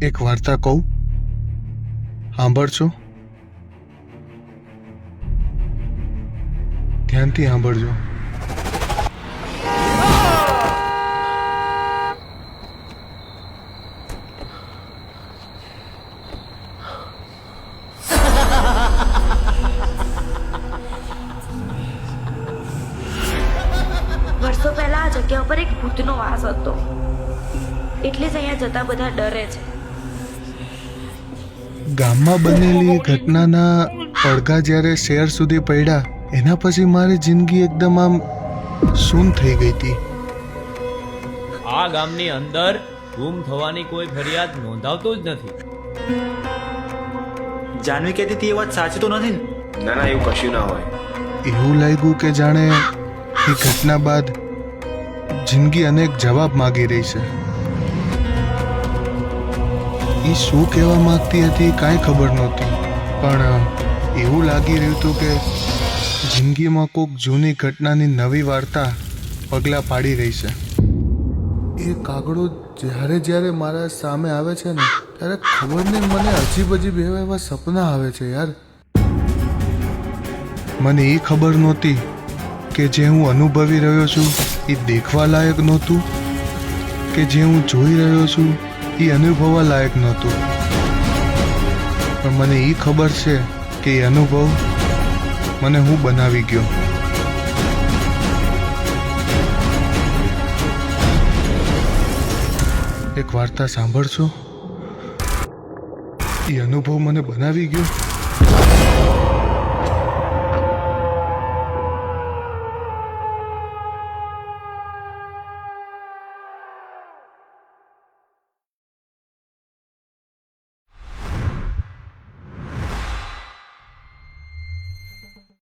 એક વાર્તા કહું, સાંભળશો? ધ્યાનથી સાંભળજો. વર્ષો પહેલા આ જગ્યા ઉપર એક ભૂતનો વાસ હતો, એટલે જ અહીંયા જતા બધા ડરે છે. ગામમાં બનેલી ઘટનાના પડઘા જ્યારે શહેર સુધી પડ્યા, એના પછી મારી જિંદગી એકદમ આમ સૂન થઈ ગઈ હતી. આ ગામની અંદર ગુમ થવાની કોઈ ફરિયાદ નોંધાવતું જ નથી. જાનવી કહેતી હતી એ વાત સાચી તો નથી ને? ના ના, એવું કશું ના હોય. એવું લાગ્યું કે જાણે એ ઘટના બાદ જિંદગી અનેક જવાબ માગી રહી છે. એ શું કહેવા માંગતી હતી કાંઈ ખબર નહોતી, પણ એવું લાગી રહ્યું હતું કે જિંદગીમાં કોઈક જૂની ઘટનાની નવી વાર્તા પગલાં પાડી રહી છે. એ કાગડો જ્યારે મારા સામે આવે છે ને, ત્યારે ખબર નહીં મને અજીબ અજીબ એવા સપના આવે છે યાર. મને એ ખબર નહોતી કે જે હું અનુભવી રહ્યો છું એ દેખવા લાયક નહોતું, કે જે હું જોઈ રહ્યો છું એ અનુભવવા લાયક નહોતું. પણ મને એ ખબર છે કે એ અનુભવ મને હું બનાવી ગયો. એક વાર્તા સાંભળશો? એ અનુભવ મને બનાવી ગયો.